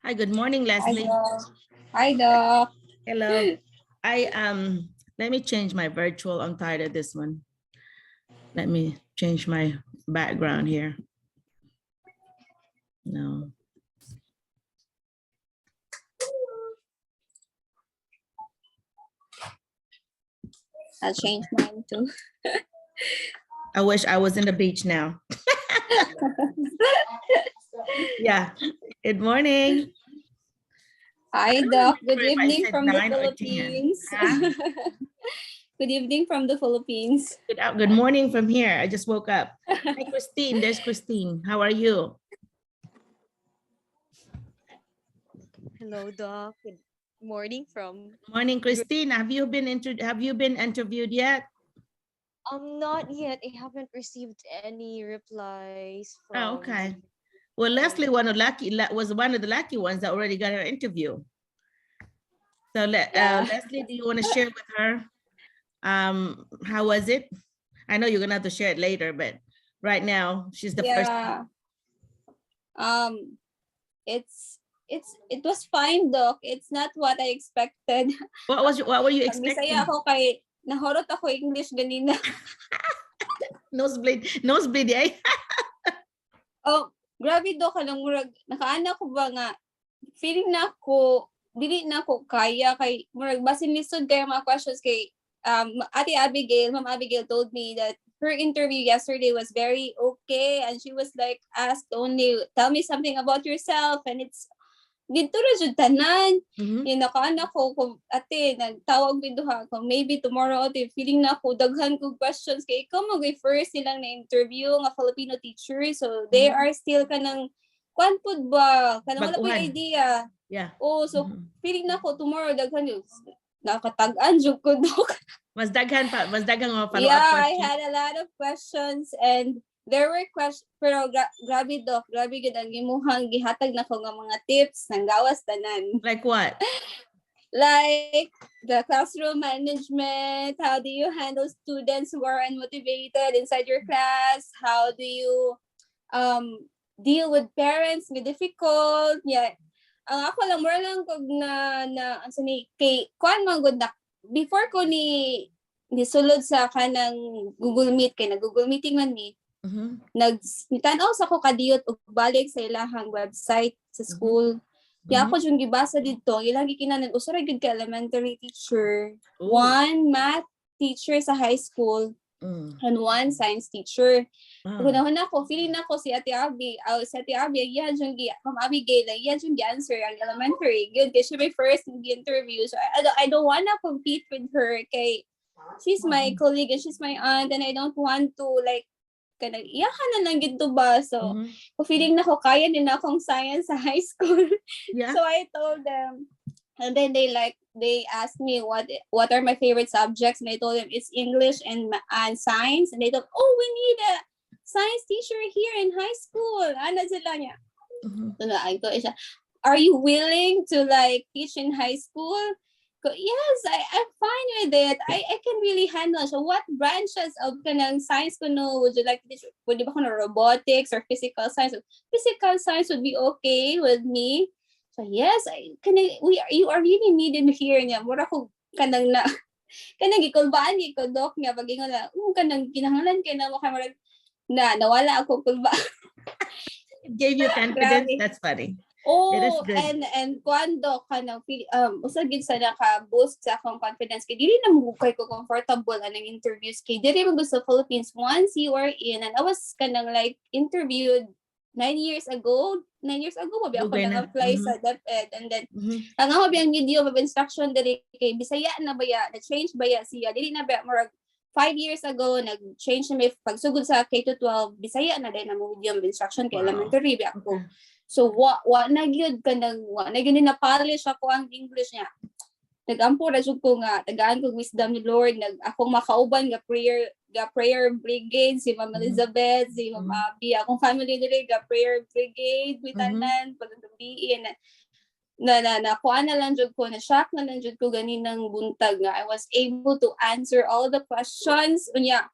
Hi, good morning, Hi, Leslie. Doc. Hi, Doc. Hello. Let me change my virtual. I'm tired of this one. Let me change my background here. No. I'll change mine too. I wish I was in the beach now. Yeah. Good morning. Hi, Doc. Good If I evening said from the 9 or 10. Philippines. Huh? Good evening from the Philippines. Good morning from here. I just woke up. Hi, Christine. There's Christine. How are you? Hello, Doc. Good morning from. Morning, Christine. Have you been interviewed yet? Not yet. I haven't received any replies from. Oh, okay. Well, Leslie was one of the lucky ones that already got her interview. So Leslie, do you want to share with her? How was it? I know you're gonna have to share it later, but right now she's the first. It was fine, Doc. It's not what I expected. What were you expecting? Bisaya ako kay nahorot ako English ganina. Nosebleed, eh? Oh, grabe, Doc. Murag nakaana ko ba nga feeling na ako dili na ako kaya kay murag basin lisod kay mga questions kay Ma'am Abigail told me that her interview yesterday was very okay, and she was like asked only tell me something about yourself, and it's dito ra jud tanan. Yung nakaana ko kung ate nagtawag biduha ko maybe tomorrow ate feeling na ako daghan kog questions kay ikaw mag first nilang na interview nga Filipino teacher, so they are still kanang kwan pud ba kanang wala pa idea. Yeah. Oh, so feeling na ko tomorrow daghan yung nakatag-an jud ko, Doc. Mas daghan mga follow-up questions. Yeah, I had a lot of questions, and there were questions, pero grabe, Doc, grabe gud ang imuhang gihatag na ko nga mga tips nang gawas tanan. Like what? Like the classroom management, how do you handle students who are unmotivated inside your class? How do you deal with parents with difficult? Yeah. Ang ako lang more lang kog na ano ni kay kuan man gud na before ko ni sulod sa kanang Google Meet kay na Google Meeting man ni. Nagtan-aw sa ko kadiyot og balik sa ilahang website sa school. Kaya ako yung gibasa dito, ilang gikinanan usara gid ka elementary teacher, one math teacher sa high school, and one science teacher. Unahon ako, feeling na ko si Ate Abby, yan yung Ma'am Abigail, yan yung answer ang elementary. Good, kasi my first in the interview. So I don't wanna compete with her kay she's my colleague and she's my aunt, and I don't want to like kanang iyahan na lang gito ba. So feeling na ko kaya din akong science sa high school. Yeah. So I told them, and then they asked me what are my favorite subjects, and I told them it's English and science, and they thought, oh, we need a science teacher here in high school. Ano sila niya? So are you willing to like teach in high school? Yes, I'm fine with it. I can really handle. So what branches of kanang science ko no would you like to teach? Would you ba robotics or physical science? Physical science would be okay with me. So yes, you are really needed here niya. Mura ko kanang gikulbaan ko, Doc niya pagingon na kanang kinahanglan kay na makamurag na nawala ako kulba. It gave you confidence. That's funny. Oh, and kuando kanang usa gid sa naka-boost sa akong confidence kay dili na mo kay ko comfortable anang interviews kay dili man sa Philippines once you are in, and I was kanang like interviewed 9 years ago mabi ako nag-apply sa DepEd, and then ang ako biyang video of instruction dili kay Bisaya na baya na change baya siya dili na ba murag 5 years ago nag-change na may pagsugod sa K-12 Bisaya na din ang video of instruction kay elementary ba ako. So wa na gyud na polish ako ang English niya. Nagampo ra jud ko nga tagaan ko wisdom ni Lord, akong makauban nga prayer brigade si Ma'am Elizabeth, si Ma'am Abby, akong family dili ga prayer brigade with tanan paggabiin na kuan na lang jud ko na shock na lang jud ko ganinang buntag nga I was able to answer all the questions unya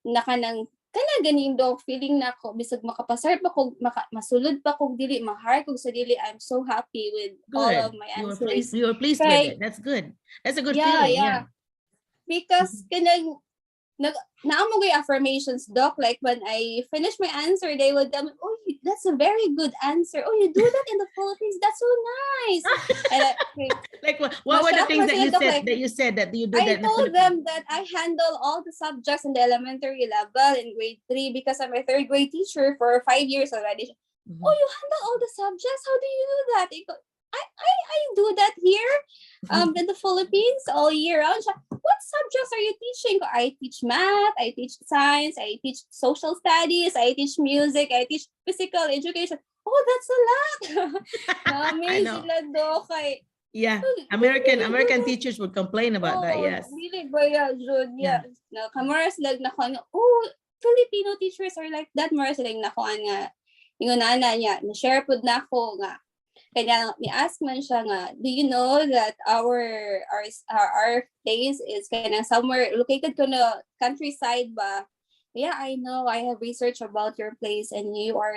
nakanang kana ganing dog feeling na ako bisag makapasar pa kog masulod pa kog dili mahar kog sa dili. I'm so happy with all Good. of my You were answers. pleased with Kay- it. That's good. That's a good Yeah, feeling. yeah. Because kanang naamo ko yung affirmations, Doc. Like when I finish my answer, they would tell me, "Oh, that's a very good answer. Oh, you do that in the Philippines. That's so nice." And Like what were the Mashallah, things that you Doc, said like, that you said that you do I that in the told Philippines? them that I handle all the subjects in the elementary level in grade 3 because I'm a third grade teacher for 5 years already. Mhm. Oh, you handle all the subjects? How do you do that? I do that here in the Philippines all year round. Siya, what subjects are you teaching? I teach math, I teach science, I teach social studies, I teach music, I teach physical education. Oh, that's a lot. I know. Sila do kay Yeah, American teachers would complain about that. Yes. Dili ba ya, Jud? Yeah. Na kamaras lag na ko, oh, Filipino teachers are like that. Maras lag na ko nga. Yung nana niya, na-share pod na ko nga. Kanya ni-ask man siya nga, do you know that our place is kind of somewhere located to the countryside ba? Yeah, I know. I have research about your place and you are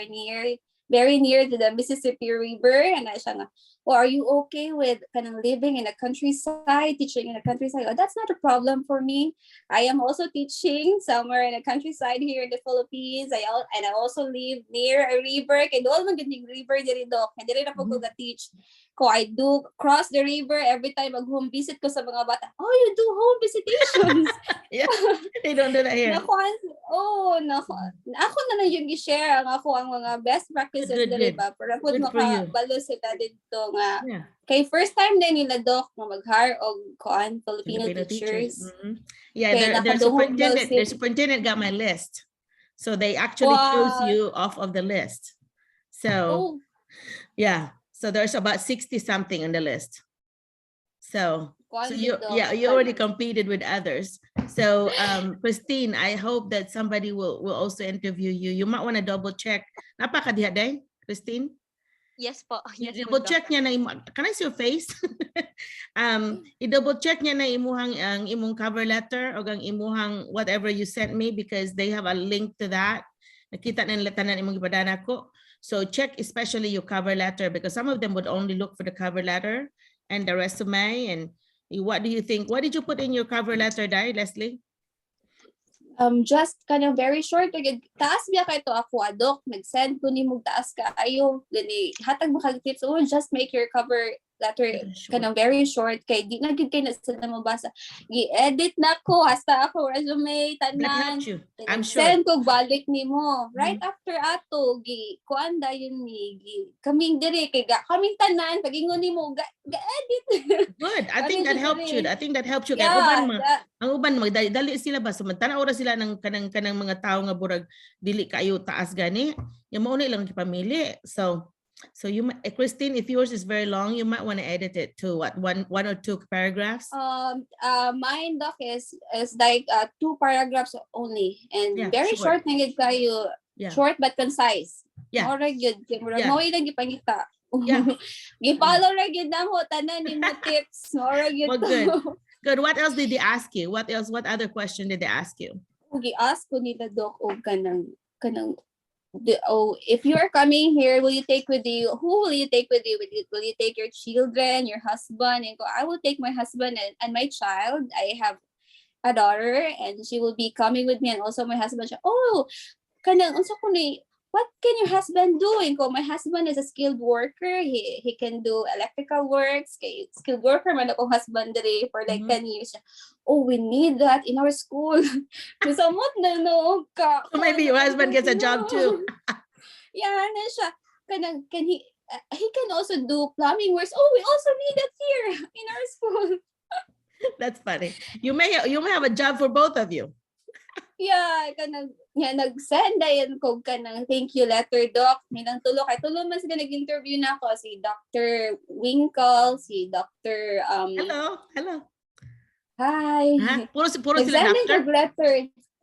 very near to the Mississippi River. And I siya nga, well, are you okay with kind of living in a countryside, teaching in a countryside? Oh, that's not a problem for me. I am also teaching somewhere in a countryside here in the Philippines. I also live near a river. Kaya doon man ganding river diri do. Kaya diri na po ko ga-teach. Ko I do cross the river every time mag-home visit ko sa mga bata. Oh, you do home visitations. Yeah, they don't do that here. Ako na lang yung i-share ang mga best practices Good, diri good. ba para pud Good for you. makabalo sila dito nga Yeah. kay first time din nila Doc nga mag-hire og Filipino teachers. Mhm. Yeah, Kaya their nakadungog daw superintendent got my list. So they actually chose Wow. you off of the list. So Oh, yeah, so there's about 60 something on the list. So you Doc. you already competed with others. So Christine, I hope that somebody will also interview you. You might want to double check. Napakadiha day, Christine. Yes po. Yes po, I-double Doc. check niya na can I see your face? I-double check niya na ang imong cover letter o ang imuhang whatever you sent me because they have a link to that. Nakita na nila tanan imong ipadana ko. So check especially your cover letter because some of them would only look for the cover letter and the resume. And what do you think? What did you put in your cover letter, Dai, Leslie? Just kind of very short taas biya kay to ako Doc nag-send ko ni mog taas ka ayo gani hatag mo kag tips just make your cover letter kind of very short kay di na gid kay na sila mabasa gi-edit na ko hasta ako resume That tanan helped you. I'm sure. send ko balik nimo right after ato gi kuan dayon ni kaming dire kay kaming tanan pagingon nimo ga-edit. Good. I think that helped you. I think that helped you. Yeah, Ang uban dali sila ba samantala oras sila ng kanang mga tao nga burag dili kayo taas gani. Yung mao na lang gipamili. So you Christine, if yours is very long, you might want to edit it to what one or two paragraphs. Mine Doc is like 2 paragraphs only and Yeah, very short na gid kayo. Yeah. Short but concise. Yeah. Mora gyud Yeah. mo ilang gipangita. Yeah. Gipollow ra gyud namo tanan nimo tips. Mora gyud. Well, good. Good. What else did they ask you? What else? What other question did they ask you? Gi-ask ko nila Doc og kanang if you are coming here, will you take with you? Who will you take with you? Will you take your children, your husband? And go, I will take my husband and my child. I have a daughter, and she will be coming with me, and also my husband. Oh, kanang unsa ko ni? What can your husband do? And go, my husband is a skilled worker. He can do electrical works. Skilled worker man akong husband diri for like 10 years. Oh, we need that in our school. Musamot na no ka. So maybe your husband gets a job too. Yeah, na siya. Can he can also do plumbing works. Oh, we also need that here in our school. That's funny. You may have a job for both of you. Yeah, nag-send dayon ko kanang thank you letter Doc. Nilang tulo man sila nag-interview na ako si Dr. Winkle, si Dr. Hello. Hi. Puro sila Nag-send doctor. letter.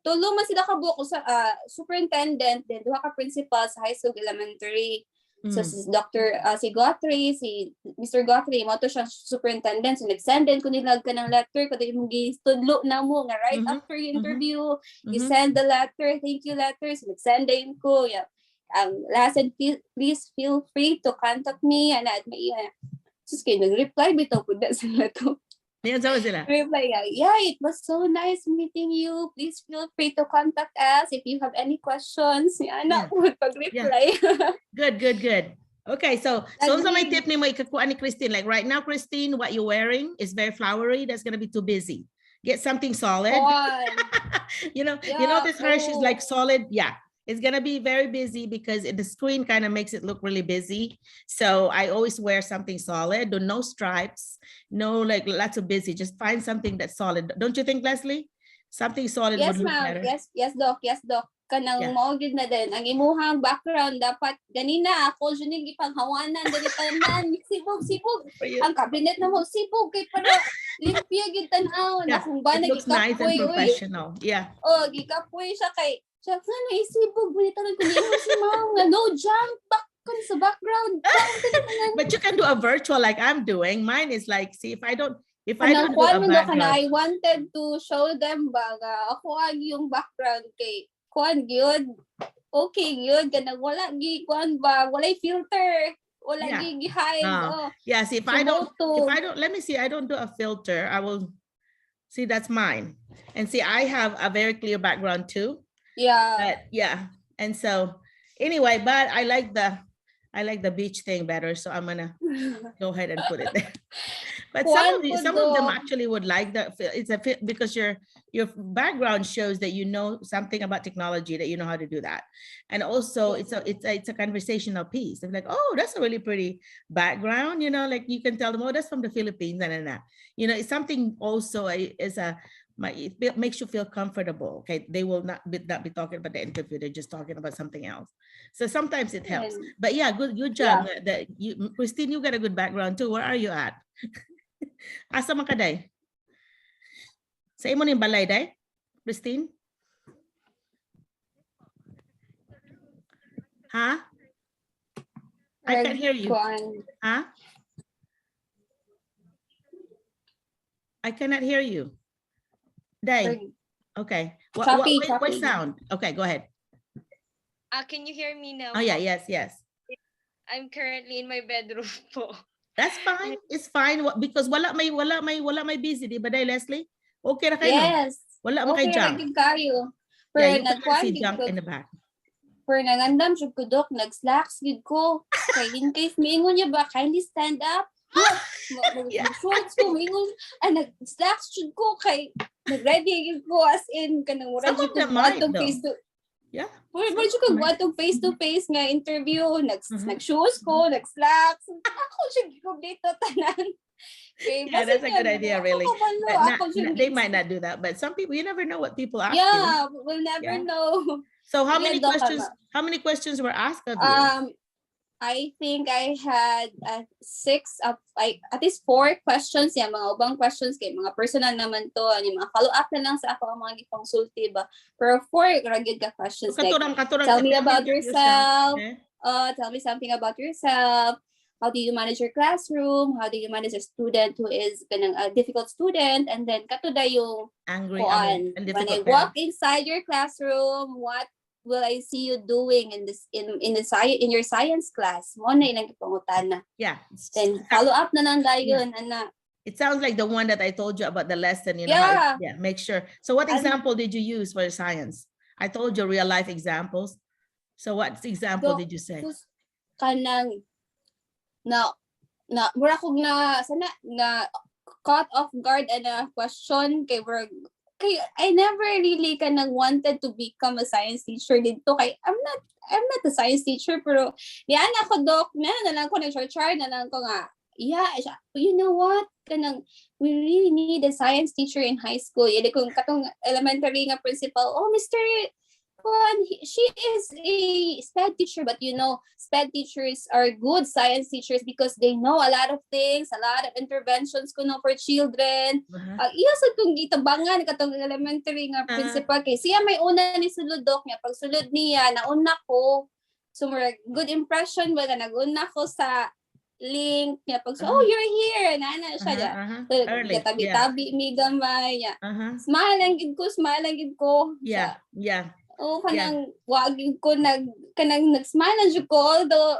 Tulo man sila kabuok sa superintendent then duha ka principal sa high school elementary. So si Dr. Si Guthrie, si Mr. Guthrie, mo to siya superintendent. So nag-send din ko nilag ka ng letter ko yung gistudlo na mo nga right after yung interview, you send the letter, thank you letter. So nag-send din ko. Yeah. Last and please feel free to contact me. At may sus kayo nag-reply bitaw po na sila to. Yan, sabi sila. Reply, yeah, it was so nice meeting you. Please feel free to contact us if you have any questions. Anak po pag-reply. Good. Okay, so my tip ni mo ikakuha ni Christine. Like right now, Christine, what you're wearing is very flowery. That's gonna be too busy. Get something solid. you know this hair, she's like solid. Yeah. It's going to be very busy because the screen kind of makes it look really busy. So I always wear something solid, no stripes, no like lots of busy. Just find something that's solid. Don't you think, Leslie? Something solid would look better. Yes, Doc. Kanang maugid na din. Ang imuhang background dapat ganina ako dyan yung ipanghawanan dali tanan sibog. Ang cabinet na mo sibog kay para limpia gyud tan-aw na kung ba it looks nice and professional. Yeah. Oh, gikapoy siya kay siya nga naisibog mo tanan ko niyo si ma'am no jump back sa background. But you can do a virtual like I'm doing. Mine is like, see, if I don't do a background. I wanted to show them baga ako yung background kay kuan gyud. Okay gyud kanang wala gi kuan ba, walay filter. Wala gi hide. Yeah, see if I don't let me see, I don't do a filter. I will see that's mine. And see I have a very clear background too. Yeah. And so anyway, but I like the beach thing better, so I'm gonna go ahead and put it there. But some of them actually would like that. It's a fit because your background shows that you know something about technology, that you know how to do that, and also it's a conversational piece. They're like, oh, that's a really pretty background, like you can tell them, oh, that's from the Philippines, and that. It's something also it makes you feel comfortable. Okay, they will not be talking about the interview, they're just talking about something else. So sometimes it helps. But yeah, good job. That Christine, you got a good background too. Where are you at? Asa man ka day? Sa imo ni balay day, Christine? Huh? I can't hear you. Huh? I cannot hear you. Day. Okay. What sound? Okay, go ahead. Can you hear me now? Oh yeah, yes. I'm currently in my bedroom po. That's fine. It's fine because wala may busy, di ba day, Leslie? Okay ra kayo. Yes. Wala mo kay junk. Pero you can see junk in the back. Pero nangandam siya ko, Dok, nag-slacks gid ko. Kay in case mingon niya ba, kindly stand up. Shorts ko, mingon, nag-slacks siya ko kay nag-ready gid ko as in kanang mura jud ko atong face to. Yeah. Mura jud ko atong face to face nga interview, nag-shoes ko, nag-slacks. Ako siya ko dito tanan. Okay, yeah, that's a good idea, really. They might not do that, but some people, you never know what people ask you. Yeah, we'll never know. So how many questions were asked of you? I think I had at least 4 questions. Yung mga ubang questions kay mga personal naman to. Yung mga follow-up na lang sa ako ang mga gikonsulti ba. Pero 4 ragid ka questions. Like, tell me about yourself. Tell me something about yourself. How do you manage your classroom? How do you manage a student who is a difficult student? And then katuda yung angry and when I walk inside your classroom, what will I see you doing in your science class? Mo na ilang ipangutana. Yeah. Then follow up na lang dayon, ana. It sounds like the one that I told you about the lesson, make sure. So what example did you use for science? I told you real life examples. So what example did you say? Kanang mura kog na caught off guard and a question kay I never really wanted to become a science teacher dito kay I'm not a science teacher pero niyan ako, Doc, na lang ko nag-char na lang ko nga you know what we really need a science teacher in high school. Yun kung katong elementary nga principal, Mr. She is a SPED teacher, but SPED teachers are good science teachers because they know a lot of things, a lot of interventions for children. Iya sa itong gitabangan katong elementary nga principal kay siya may una ni sulod, Doc, niya pag sulod niya nauna ko So murag good impression ba na naguna ko sa link niya pag oh you're here nana siya niya. So, Early. tabi-tabi mi gamay niya. Uh-huh. Smile lang gid ko. Yeah. Yeah. Oh, kanang wagin ko nag-smile na jud ko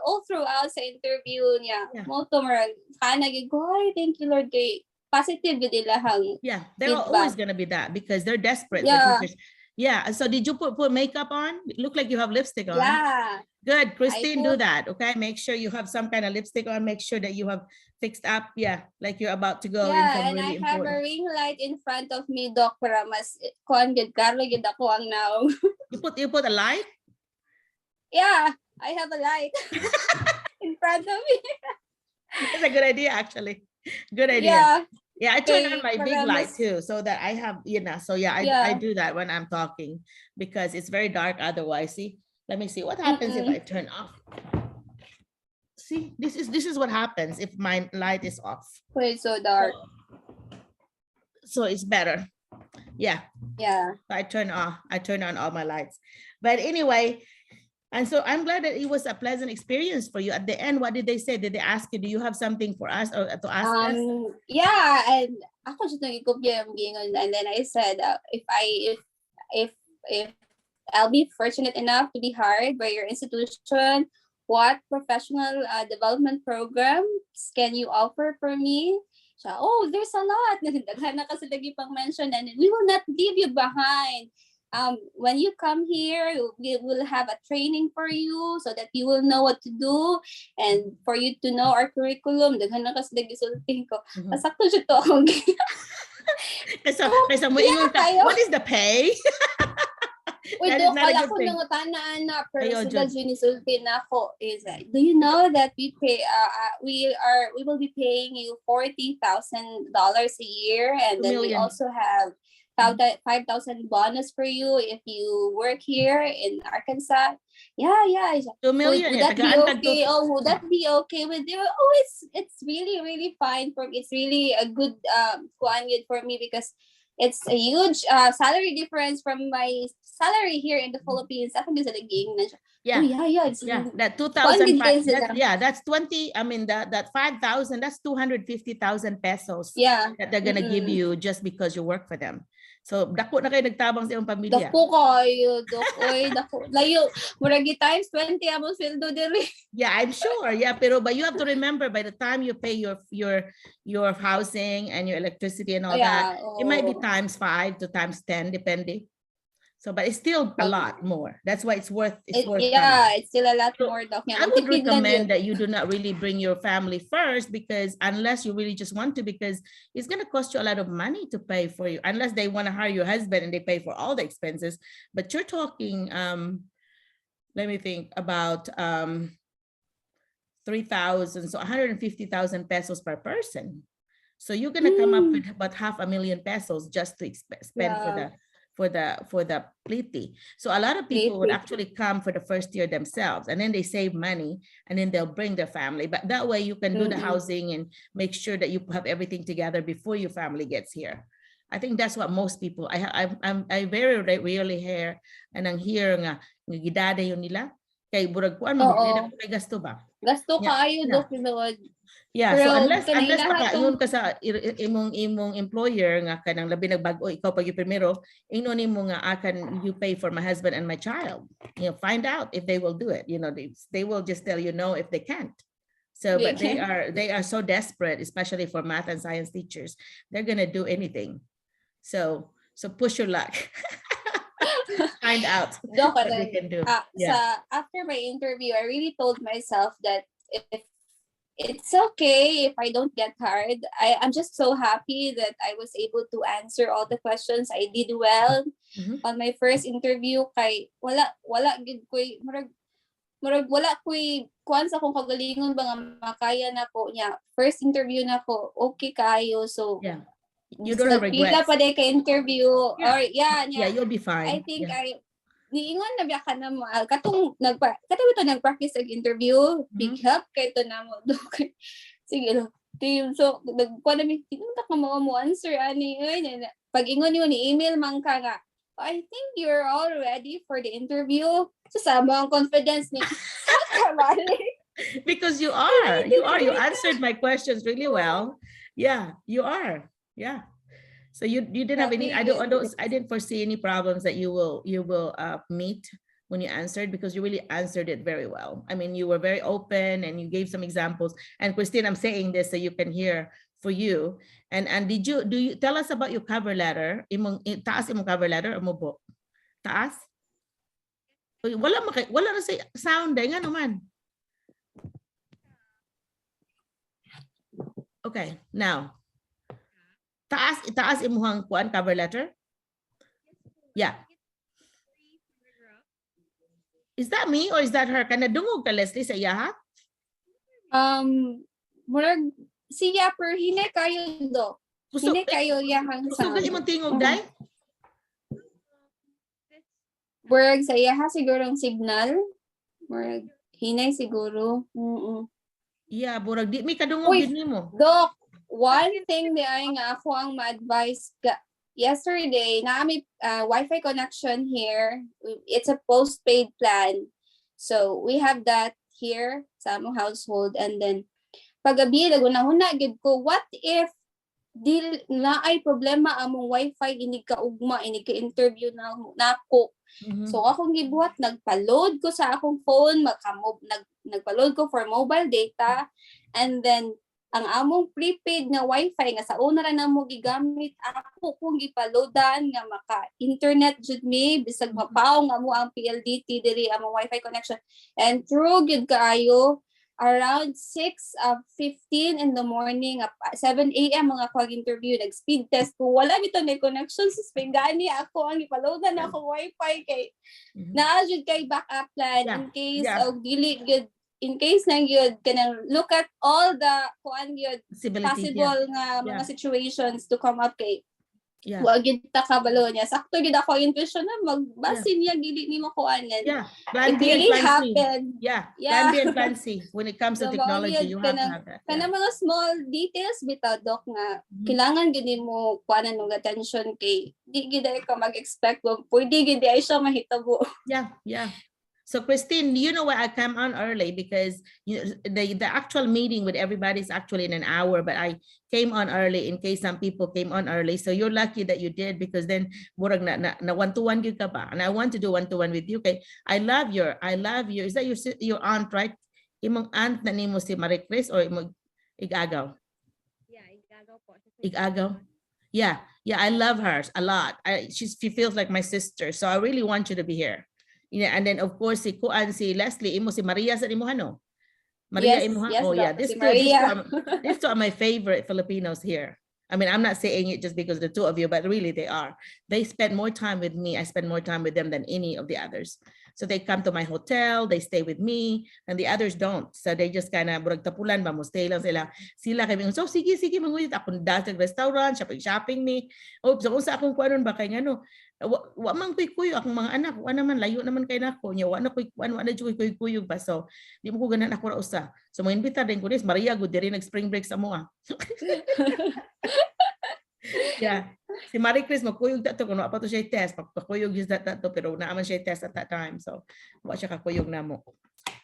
all throughout sa interview niya. Yeah. Mo to marag kanagid ko, ay thank you Lord kay positive gid ilahang. Yeah, they're feedback. always gonna be that because they're desperate. the Yeah. teachers. Yeah. So did you put makeup on? It look like you have lipstick on. Yeah. Good, Christine, do put- that. Okay, make sure you have some kind of lipstick on. Make sure that you have fixed up. Yeah, like you're about to go in Yeah, some and really I have a important. ring light in front of me, Doc, para mas kuan gid karo gid ako ang now. You put a light. Yeah, I have a light in front of me. That's a good idea, actually. Good idea. Yeah. Yeah, I turn Okay, on my big para light mas- too, so that I have, so yeah, I Yeah. do that when I'm talking because it's very dark otherwise. See, let me see what happens if I turn off. See, this is what happens if my light is off. Wait, so dark. So it's better. Yeah, Yeah. I turn on all my lights. But anyway, and so I'm glad that it was a pleasant experience for you. At the end, what did they say? Did they ask you, do you have something for us or to ask us? Yeah, and ako just nagikopya yung gingon, and then I said if I'll be fortunate enough to be hired by your institution, what professional development programs can you offer for me? Siya, oh, there's a lot. Daghan na kasi lagi pang mention, and we will not leave you behind. When you come here, we will have a training for you so that you will know what to do and for you to know our curriculum. Daghan na kasi lagi sulting ko. Mhm. Pasakto siya to akong Kaysa mo ingon ka, kayo. what is the pay? Uy, That is do not a kala good ko thing. nang tanaan na pero Ayaw, sila Jud. ginisulti na ako is do you know that we pay we will be paying you $40,000 a year, and 2 then we million. also have 5,000 bonus for you if you work here in Arkansas. Yeah. 2 million. Would that be Tagaan tag okay? Oh, would that be okay with you? Oh, it's really, really fine for me. It's really a good kuan yun for me because it's a huge salary difference from my salary here in the Philippines. Ako din sa laging na siya. Yeah. Oh, yeah. It's Yeah, really, that One 2,005. sila. That's 20. I mean, that 5,000. That's 250,000 pesos yeah. that they're gonna give you just because you work for them. So dako na kayo nagtabang sa iyong pamilya. Dako kayo, dako. Layo, muragi times 20 among sweldo diri. Yeah, I'm sure. Yeah, but you have to remember by the time you pay your housing and your electricity and all that, it might be times 5 to times 10, depending. So, but it's still a lot more. That's why it's worth coming. It's still a lot So, more, Doc. I would recommend that you do not really bring your family first, because unless you really just want to, because it's going to cost you a lot of money to pay for you, unless they want to hire your husband and they pay for all the expenses. But you're talking, let me think, about 3,000, so 150,000 pesos per person. So you're going to come up with about 500,000 pesos just to spend for the pliti. So a lot of people would actually come for the first year themselves, and then they save money, and then they'll bring their family. But that way you can do the housing and make sure that you have everything together before your family gets here. I think that's what most people. I very rarely hear and ang hear nga gidada yun nila kay burag kuan mo may gasto ba? Gasto kaayo Doc. Yeah, Pero so unless kanailangan makaingon ka sa imong employer nga kanang labi nagbago ikaw pag yung primero, ingnon nimo nga akan you pay for my husband and my child. Find out if they will do it. They will just tell you no if they can't. So but they are so desperate, especially for math and science teachers. They're gonna do anything. So push your luck. Find out Doc, what they can do. After my interview, I really told myself that if it's okay if I don't get hired. I'm just so happy that I was able to answer all the questions. I did well on my first interview. Kay wala gid koy murag wala koy kuan sa akong kagalingon ba nga makaya na ko niya. First interview na ko, okay kayo. So you don't have regrets. Pila pa day ka interview or you'll be fine. I think niingon na biya ka na mo katong nagpractice ag interview big help kay to na mo do sige lo team so nagkuan na mi tinunta ka mo answer ani pag ingon niyo ni email man ka nga I think you're all ready for the interview. So sama ang confidence ni Because you are. You answered my questions really well. Yeah, you are. Yeah. So you didn't have any. I didn't foresee any problems that you will meet when you answered, because you really answered it very well. I mean, you were very open and you gave some examples. And Christine, I'm saying this so you can hear for you. And do you tell us about your cover letter? Taas imong cover letter o mo bo? Taas? Wala na sa sound nga naman. Okay, now. Taas imuhang kuan cover letter? Yeah. Is that me or is that her? Kana dungog ka, Leslie, sa iya, ha? Murag siya per hine kayo do. Hine kayo yahang sa. Gusto ka imong tingog, day? Murag sa iya ha sigurong signal. Murag hinay siguro. Yeah, murag di may kadungog yun nimo. Doc, one thing di ay nga ako ang ma-advise yesterday, naami Wi-Fi connection here. It's a postpaid plan. So we have that here sa among household. And then, pagabi, laguna-huna, gid ko, what if di na ay problema among Wi-Fi, inig ka-ugma, inig ka-interview na ako. So akong gibuhat, nagpa-load ko sa akong phone, nagpa-load ko for mobile data. And then, ang among prepaid na Wi-Fi nga sa una ra namo gigamit, ako kung gipaloadan nga maka-internet jud mi bisag mapaw nga mo ang PLDT diri among Wi-Fi connection. And through gyud kaayo around 6:15 in the morning, 7 a.m. mga interview, nag-speed test ko, wala bito na connection sa Spengani, ako ang ipaloadan ako Wi-Fi kay naa jud kay backup plan in case og dili good. In case na yun, kanang look at all the possible nga mga situations to come up kay. Wag yun ta kabalo niya. Sakto yun ako intuition na magbasin niya, gili ni mo kuanan. Plan It B really and plan happened. C. Plan B and plan C. When it comes to technology, you have to have that. Kana mga small details bitaw, Doc, nga kailangan gini mo kuanan ng attention kay di giday ka mag-expect mo. Pwede gidi ay siya mahitabo. Yeah. So Christine, you know why I come on early, because the actual meeting with everybody is actually in an hour, but I came on early in case some people came on early. So you're lucky that you did, because then murag na one-to-one gyud ka ba? And I want to do one-to-one with you. Okay, I love you. Is that your aunt, right? Imong aunt na nimo si Marie Chris or imong igagaw? Yeah, igagaw po. Igagaw. Yeah, I love her a lot. She feels like my sister. So I really want you to be here. Yeah, and then of course si Leslie, imo si Maria sa imo ano? Maria imo ha? Yes, oh yeah, these two are my favorite Filipinos here. I mean, I'm not saying it just because the two of you, but really they are. They spend more time with me. I spend more time with them than any of the others. So they come to my hotel, they stay with me, and the others don't. So they just kind of, burag tapulan ba mo, stay lang sila. Sila kami, so sige, manguyot, akong dasag restaurant, shopping me. Oh, so kung sa akong kuanon ba, kaya ano, wa man kuy akong mga anak, wa naman, layo naman kay nako, nya, wa na kuy ba. So, di mo ko ganan ako ra usa. So, mo imbita din ko this, Maria, good diri nag-spring break sa mo. Yeah. Si Marie Chris magkuyog dato kuno apa to siya test, pagkuyog is that pero naaman siya test at that time. So, wa siya kakuyog namo.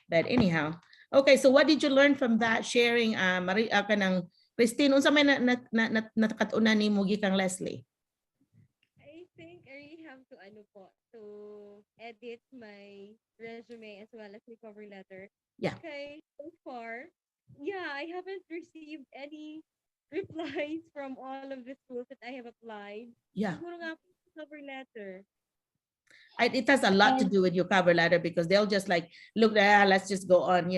But anyhow, okay, so what did you learn from that sharing Marie kanang Christine unsa may nakatuna nimo gikang Leslie? I think I really have to to edit my resume as well as my cover letter. Yeah. Okay, so far, I haven't received any replies from all of the schools that I have applied. Yeah. Siguro nga po sa cover letter. It has a lot to do with your cover letter, because they'll just like look let's just go on,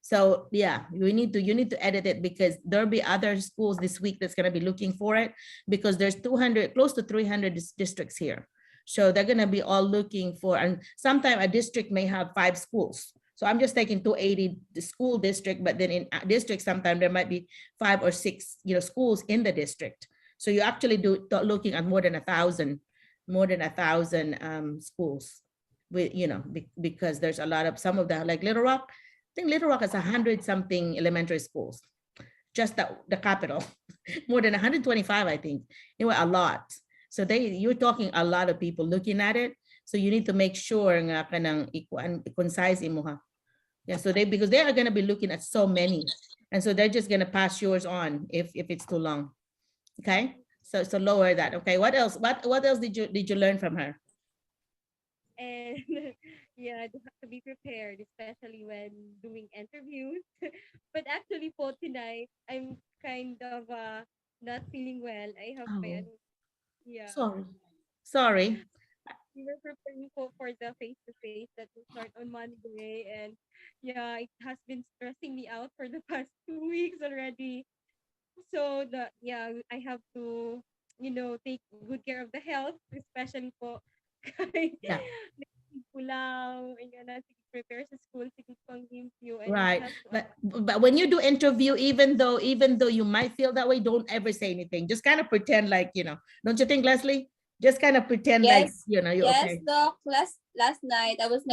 So yeah, you need to edit it, because there'll be other schools this week that's going to be looking for it, because there's close to 300 districts here. So they're going to be all looking for, and sometimes a district may have 5 schools. So I'm just taking 280 the school district, but then in a district, sometimes there might be 5 or 6, schools in the district. So you actually looking at more than 1,000 schools, with because there's a lot of, some of them like Little Rock. I think Little Rock has 100 something elementary schools, just the capital, more than 125, I think. Anyway, a lot. So you're talking a lot of people looking at it. So you need to make sure nga kanang concise imo ha. Yeah, so because they are going to be looking at so many, and so they're just going to pass yours on if it's too long. Okay, so lower that. Okay, what else? What else did you learn from her? And yeah, I have to be prepared, especially when doing interviews. But actually, po tonight, I'm kind of not feeling well. I have my Oh, yeah. sorry. We were preparing for the face to face that will start on Monday, and yeah, it has been stressing me out for the past 2 weeks already. So I have to take good care of the health, especially po kay Yeah. kulang, ayan na, sige, prepare sa school, sige pang limpyo, and it Right. has But when you do interview, even though you might feel that way, don't ever say anything. Just kind of pretend like, don't you think, Leslie? Just kind of pretend like, Yes, you're yes, okay. Doc. Last night I was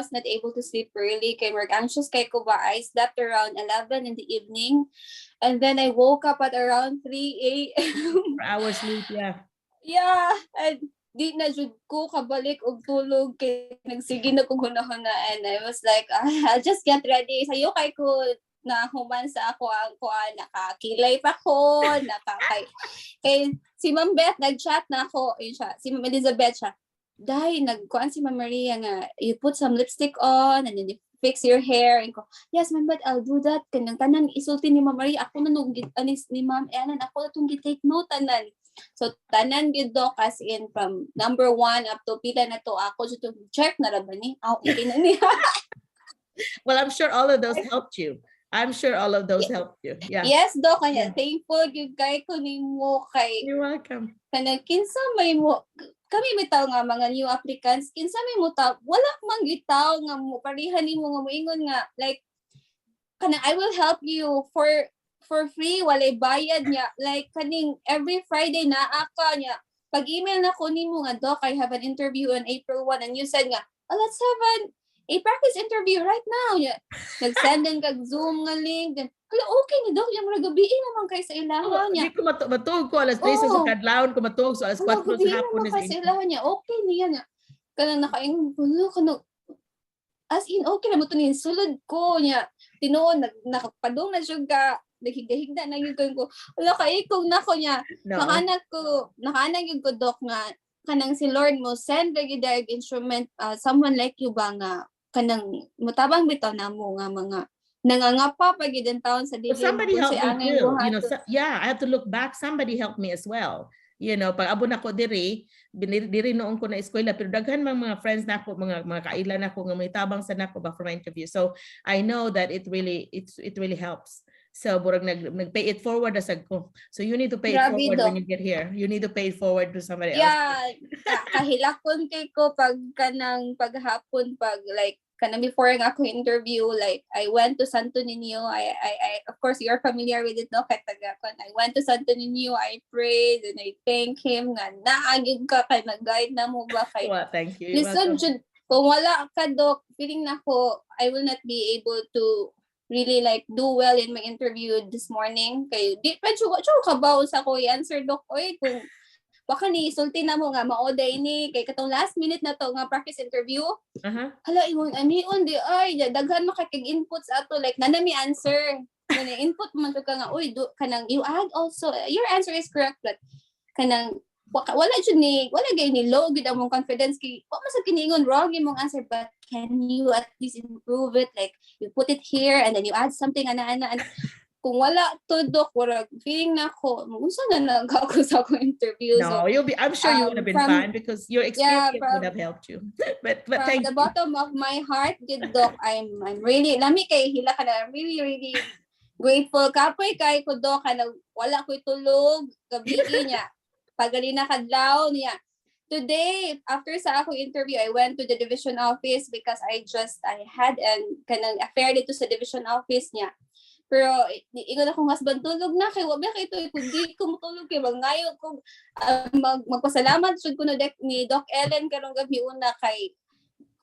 not able to sleep early. Kay work anxious kay ko ba. I slept around 11 in the evening, and then I woke up at around 3 a.m. 4 hours sleep, yeah. Yeah, and di na jud ko kabalik og tulog kay nagsige na ko hunahuna, and I was like, I'll just get ready. Sayo kay ko na human sa ako ang kuan, nakakilay pa ko, kay si Ma'am Beth nag-chat na ako, yun siya, si Ma'am Elizabeth siya. Dai, nagkuan si Ma'am Maria nga, you put some lipstick on and then you fix your hair. And ko, yes, Ma'am Beth, I'll do that. Kanang tanan isulti ni Ma'am Maria, ako na nung anis ni Ma'am Ellen, ako na itong take note tanan. So tanan gid do as in from number 1 up to pila na to ako to check na ra ba ni? Okay na ni. Well, I'm sure all of those helped you. I'm sure all of those helped you. Yeah. Yes, do kanya. Yeah. Thankful gyud kay ko nimo kay You're welcome. kanang kinsa may mo kami bitaw nga mga new applicants, kinsa may mo ta wala man gitaw nga mo parihan nimo nga moingon nga like kanang I will help you for free, walay bayad niya. Like kaning every Friday naa ka niya. Pag email na ko nimo nga, Doc, I have an interview on April 1, and you said nga, let's have a practice interview right now. Yeah. Nag-send din kag Zoom nga link. Then, okay ni Doc, yung mga gabi naman kay sa ilahan niya. Hindi ko matug ko alas 3 sa kadlawon ko matug so alas 4 sa hapon na sa ilahan niya. Okay niya niya. Kanang nakaingon ko, as in, okay na mo ito niya. Sulod ko niya. Tinoon, nakapadong na siya ka. Naghigda na yun ko. Wala ka, kung nako niya. No. Nakaanag yun ko, Doc, nga kanang si Lord mo send the instrument someone like you ba nga kanang mutabang bitaw na mo nga mga nangangapa pag idan taon sa dili. Somebody helped me too. I have to look back. Somebody helped me as well. Pag abon ako diri noon ko na eskwela pero daghan mga friends na ako, mga kailan ako nga may tabang sa nako ba for my interview. So I know that it really helps. So burag nag-pay it forward asag ko. So you need to pay it forward when you get here. You need to pay it forward to somebody else. Yeah, kahilakon kay ko pag kanang paghapon pag like kanang before nga ako interview, like I went to Santo Niño. I of course you're familiar with it, no? Kay tagakon. I went to Santo Niño, I prayed and I thank him nga naagid ka kay nag-guide na mo ba kay. Well, thank you. Listen, kung wala ka, Doc, feeling na ko I will not be able to really like do well in my interview this morning. Kay di medyo kabaw sa ko i-answer, Doc. Oy, kung baka ni sulti na mo nga maoday ni kay katong last minute na to nga practice interview. Hala ingon amion di ay daghan mo kay inputs ato like nanami answer. Kani input man to ka nga oy kanang you add also your answer is correct but kanang wala gay ni low gid among confidence kay wa man sa kiningon wrong imong answer but can you at least improve it like you put it here and then you add something ana kung wala to, Doc, feeling na ko unsa na ako sa interview. No, so I'm sure you would have been fine because your experience would have helped you. but from the bottom of my heart, good, Doc, I'm really lami kay hila ka na I'm really grateful kapoy kay ko, Doc, kana wala ko'y tulog gabi niya pagali na kadlaw niya. Today, after sa ako interview, I went to the division office because I had an kanang affair dito sa division office niya. Pero ingon akong husband tulog na kay wabi kay ito kundi ko mutulog kay mangayo ko magpasalamat jud ko na ni Doc Ellen karong gabi una kay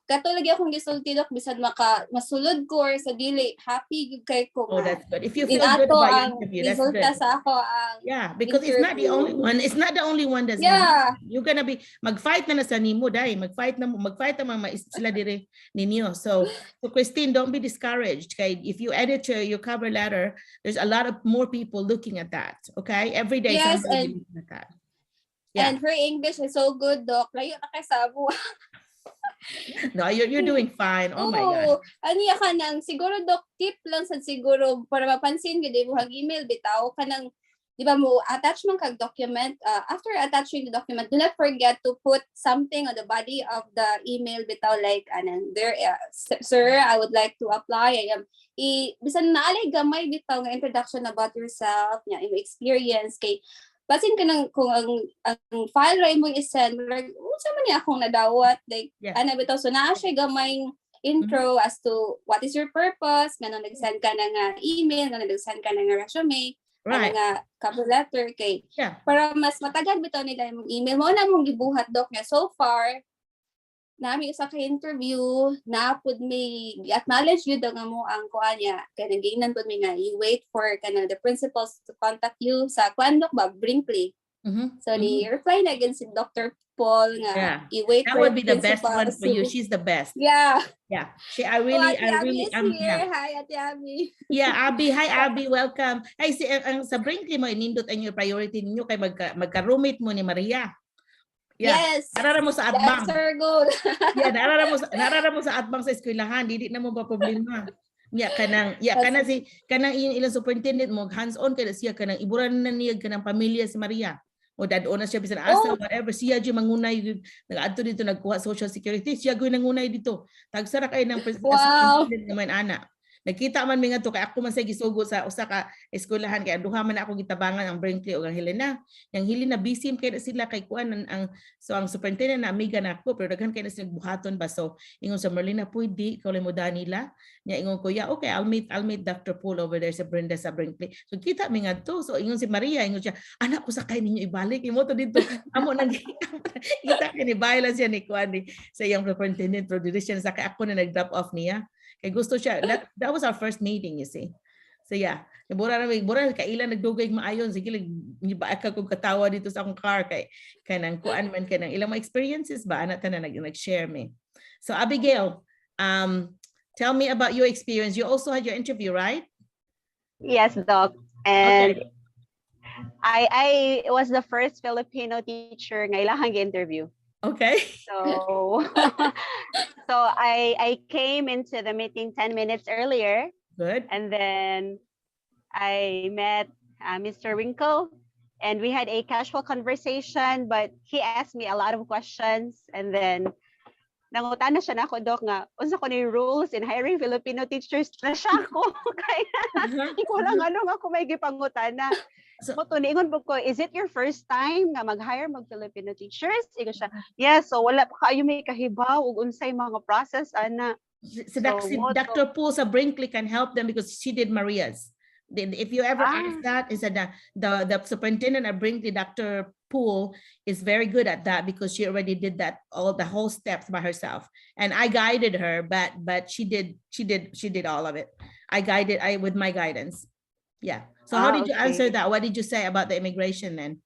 katulad akong gisulti Dok bisan masulod ko or sa dili happy gyud kay ko. Oh, nga. that's good. If you feel good Inato about your ang interview, that's resulta good. sa ako ang Yeah, because it's not the only interview. one. It's not the only one that's Yeah. you're gonna be mag-fight na sa nimo dai. Mag-fight na mga sila dire ninyo. So Christine, don't be discouraged. Okay, if you edit your cover letter, there's a lot of more people looking at that. Okay, every day Yes, somebody and looking at that. Yeah. and her English is so good, Doc. Layo na kay Sabo. No, you're doing fine. Oh my God. Aniya ka nang siguro Doc tip lang sa siguro para mapansin gid mo hang email bitaw ka nang di ba mo attach man kag document after attaching the document do not forget to put something on the body of the email bitaw like anang there sir I would like to apply I am bisan naalay gamay bitaw nga introduction about yourself nya imo experience kay basin ka nang kung ang file ra imong i-send like unsa man ni akong nadawat like ana bitaw so naa siya gamayng intro as to what is your purpose ngano nag-send ka na nga email ngano nag-send ka na nga resume Right. nga cover letter kay para mas matagal bitaw nila imong email mo na mong gibuhat Doc nga so far nami usa ka interview na pud may acknowledge you nga mo ang kuanya kay nagingnan pud mi nga you wait for kana the principals to contact you sa kuan Doc ba Brinkley. So the reply na again si Dr. Paul nga you wait that for would be the best one for you. She's the best. Yeah. I really I'm here. Hi Ate Abby. Yeah, Abby. Hi Abby, welcome. Ay si ang sa Brinkley mo inindot ang your priority ninyo kay magka-roommate mo ni Maria. Yes. Narara mo sa atbang. That's our goal. narara mo sa atbang sa eskwelahan, dili na mo pa problema. Kanang ilang superintendent mo hands-on kay siya kanang iburan na niya kanang pamilya si Maria. O dadon na siya bisan asa whatever siya di mangunay nag-adto dito nagkuha social security siya gyud nangunay dito. Tagsara kay ng superintendent naman ana. Nakita man mi ngadto kay ako man sa gisugo sa usa ka eskwelahan kay duha man ako gitabangan ang Brinkley ug ang Helena. Yang Helena busy kay sila kay kuan ang superintendent na amiga nako pero daghan kay na sila buhaton ba so ingon sa Merlina pwede ikaw lang mo Danila. Nya ingon ko okay I'll meet Dr. Paul over there sa Brenda sa Brinkley. So kita mi ngadto so ingon si Maria ingon siya anak ko sakay ninyo ibalik imo to dito amo nang kita kay ni baylan siya ni kuan ni sa iyang superintendent pero dili siya sakay ako na nag-drop off niya. Kay gusto siya that was our first meeting you see. So bura kailan nagdugay maayon sige lang ba ka kog katawa dito sa akong car kay kanang kuan man kanang ilang mga experiences ba ana tanan nag-share me. So Abigail, tell me about your experience. You also had your interview, right? Yes, Doc. And I was the first Filipino teacher nga ilahang interview. Okay. So I came into the meeting 10 minutes earlier. Good. And then I met Mr. Winkle and we had a casual conversation, but he asked me a lot of questions. And then nangutan na siya na ako, Doc, nga, unsa ko ni rules in hiring Filipino teachers na siya ko. Kaya, hindi ko lang ano nga kung may gipangutan na. So, tuniingon po ko, is it your first time nga mag-hire mag-Filipino teachers? Iko siya, yes, so wala pa kayo may kahibaw ug unsay mga process, ana. So Dr. Poole sa Brinkley can help them because she did Maria's. If you ever ask that, is that the superintendent at Brinkley, Dr. Poole, is very good at that because she already did that the whole steps by herself. And I guided her, but she did all of it. I guided with my guidance. Yeah. So how did you answer that? What did you say about the immigration then?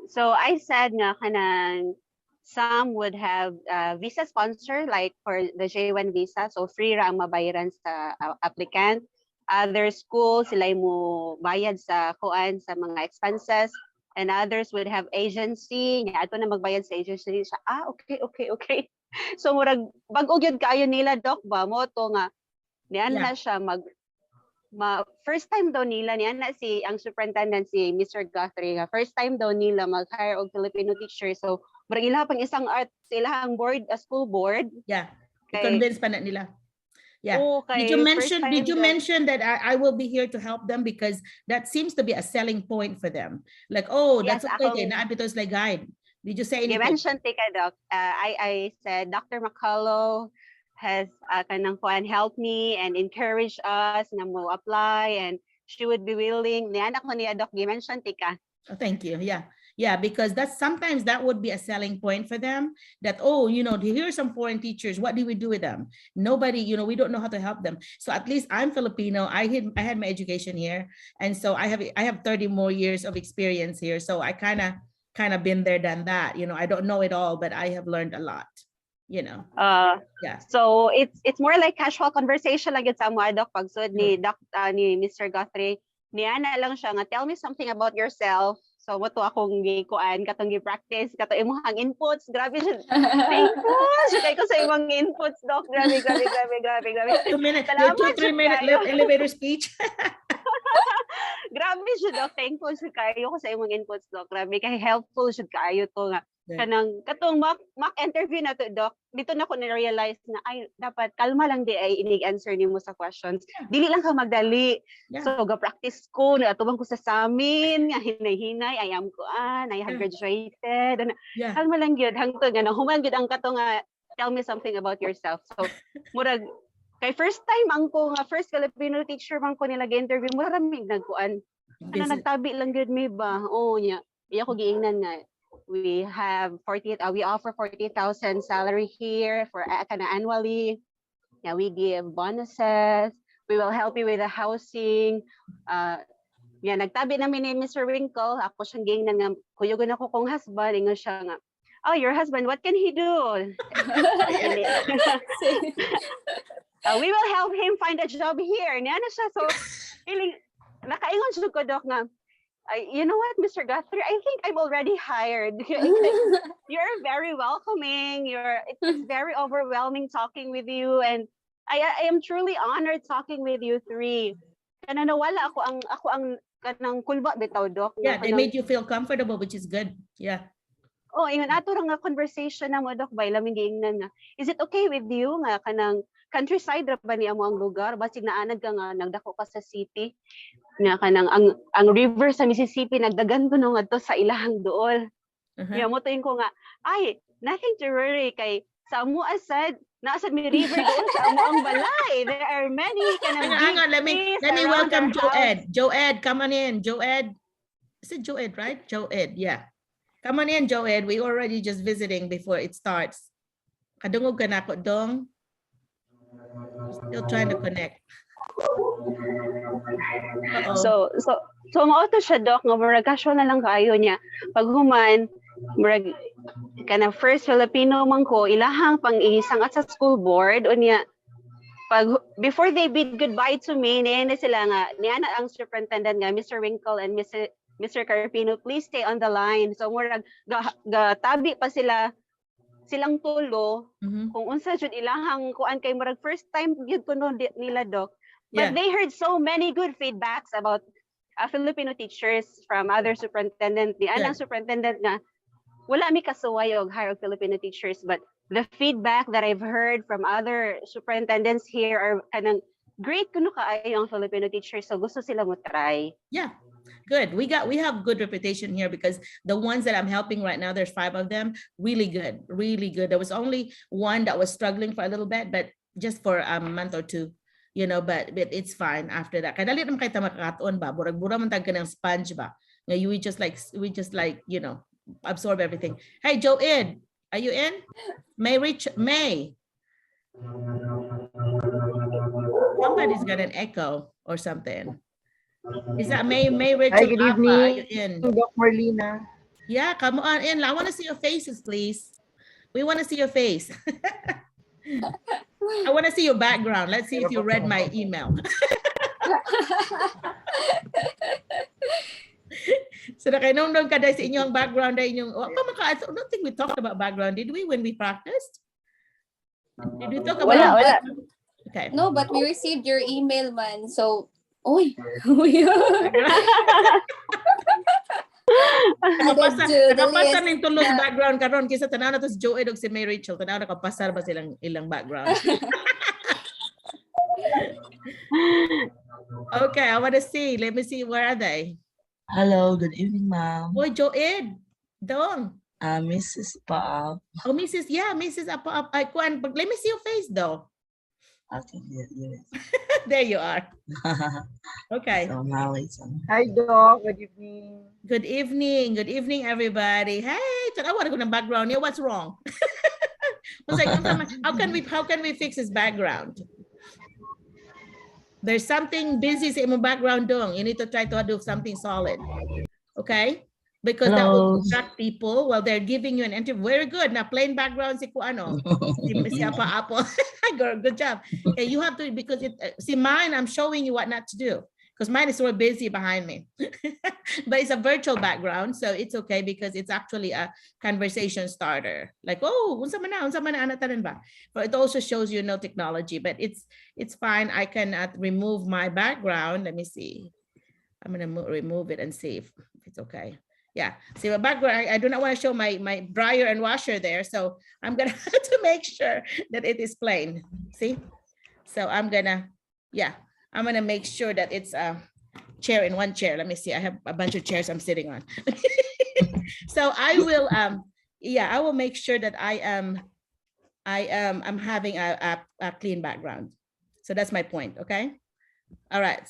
So I said nga kanang some would have visa sponsor like for the J1 visa, so free ra ang mabayaran sa applicant. Other schools sila mo bayad sa kuan sa mga expenses, and others would have agency nga ato na magbayad sa agency siya. Okay. So murag bag-o gyud kaayo nila Doc ba mo to nga niyan na siya first time daw nila niyan na si ang superintendent si Mr. Guthrie nga first time daw nila mag-hire og Filipino teacher, so murag ila pang isang art sa ilahang board, a school board. Convince pa na nila. Did you mention that I will be here to help them because that seems to be a selling point for them, like that's okay na because like guide. Did you say anything? You mentioned tika Doc. I said Dr. McCullough has kanang kuan help me and encourage us na mo apply and she would be willing. Niyan ako niya Doc, you mentioned tika. Thank you. Yeah, because that's sometimes that would be a selling point for them that, oh, you know, here are some foreign teachers. What do we do with them? Nobody, you know, we don't know how to help them. So at least I'm Filipino. I had my education here. And so I have 30 more years of experience here. So I kind of been there, done that. You know, I don't know it all, but I have learned a lot, you know. Yeah. So it's more like casual conversation lang yun sa mga Doc. Pagsud ni ni Mr. Guthrie, niya na lang siya nga, tell me something about yourself. So what to akong gikuan, katong gi-practice, kato imong inputs, grabe siya. Thankful siya kay ko sa imong inputs, Doc. Grabe. 2 minutes, 2-3 minute elevator speech. Grabe siya, Doc. Thankful siya kayo ko sa imong inputs, Doc. Grabe kay helpful siya kaayo to nga. Kanang katong mock interview na to, Doc, dito na ko na-realize na ay dapat kalma lang di ay inig-answer nimo sa questions. Dili lang ka magdali. So ga-practice ko, natubang ko sa samin, nga hinay-hinay, I have graduated. Kalma lang gyud hangtod nga human gyud ang kato nga tell me something about yourself. So murag kay first time ang ko nga first Filipino teacher man ko nila gi-interview, murag mig nagkuan. Ana nagtabi lang gyud mi ba? Oh nya. Iya ko giingnan nga we offer 40,000 salary here for annually. Yeah, we give bonuses. We will help you with the housing. Nagtabi namin ni Mr. Winkle. Ako siyang gingnan nga, kuyugon ako kong husband. Ingon siya nga, oh, your husband, what can he do? We will help him find a job here. Niya na siya. So, nakaingon siya ko, Doc, nga, you know what, Mr. Guthrie, I think I'm already hired. You're very welcoming. It's very overwhelming talking with you, and I am truly honored talking with you three. Kana nawala ako ang kanang kulba bitaw, Doc. Yeah, they made you feel comfortable, which is good. Yeah. Oh, ingon ato ra nga conversation na mo, Doc, bay laming giingnan nga. Is it okay with you nga kanang countryside ra ba niya mo ang lugar basig naanad ka nga nagdako ka sa city? Nga kanang ang river sa Mississippi nagdagan kuno ngadto sa ilahang duol. Yeah, mo tuing ko nga, ay, nothing to worry kay sa amo asad, naasad mi river doon sa amo ang balay. There are many kanang hang on, let me welcome Joed. Joed, come on in. Joed. Is it Joed, right? Joed, yeah. Come on in, Joed. We already just visiting before it starts. Kadungog ka na ko, dong. Still trying to connect. So mao to siya, Doc, nga murag casual na lang kaayo niya. Pag human murag kana first Filipino man ko ilahang pang-isangat sa school board unya pag before they bid goodbye to me niya sila nga niya na ang superintendent nga Mr. Winkle and Mr. Carpino, please stay on the line. So murag tabi pa silang tulo kung unsa jud ilahang kuan kay murag first time gyud kuno nila, Doc. But they heard so many good feedbacks about Filipino teachers from other superintendent. Di alang superintendent nga wala mi kasuway og hire Filipino teachers, but the feedback that I've heard from other superintendents here are kanang great kuno kaayo ang Filipino teachers, so gusto sila mo try. Yeah. Good. We have good reputation here because the ones that I'm helping right now, there's 5 of them, really good. There was only one that was struggling for a little bit, but just for a month or 2, you know, but it's fine after that. Kaya dali naman kayo makakataon ba, burag-bura man tag kanang sponge ba. We just like, you know, absorb everything. Hey, Joed, are you in? May. Somebody's got an echo or something. Is that May Rachel? Hi, good evening, Doc Merlina. Yeah, come on in. I want to see your faces, please. We want to see your face. I want to see your background. Let's see if you read my email. So nakinungdong ka dahil sa inyong background dahil inyong, I don't think we talked about background, did we, when we practiced? Did we talk about wala. Okay. No, but we received your email, man. So, oy. Nakapasa ng tulos background karon kisa tanaw na to si Joed ug si May Rachel, tanaw nakapasar ba silang ilang background. Okay, I want to see. Let me see, where are they? Hello, good evening, ma'am. Boy, Joed. Dong. Mrs. Paap. Oh, Mrs. Apo. Let me see your face though. Okay, yeah. There you are. Okay. So now it's Hi, Doc. Good evening. Good evening. Good evening, everybody. Hey, I want to go to the background here. What's wrong? What's like, how can we fix his background? There's something busy sa imong background dong. You need to try to do something solid. Okay? Because that will Hello. distract people while they're giving you an interview. Very good. Now, plain background si Kuano. Si Apple. Good job. Okay, you have to, because see mine, I'm showing you what not to do. Because mine is sort of busy behind me. But it's a virtual background, so it's okay because it's actually a conversation starter. Like, oh, unsa man na ana tanan ba? But it also shows you no technology, but it's fine. I can remove my background. Let me see. I'm gonna remove it and see if it's okay. Yeah, see my background, I do not want to show my dryer and washer there, so I'm gonna have to make sure that it is plain. See? So I'm gonna make sure that it's a chair in one chair. Let me see, I have a bunch of chairs I'm sitting on. So I will I will make sure that I'm having a clean background. So that's my point, okay? All right.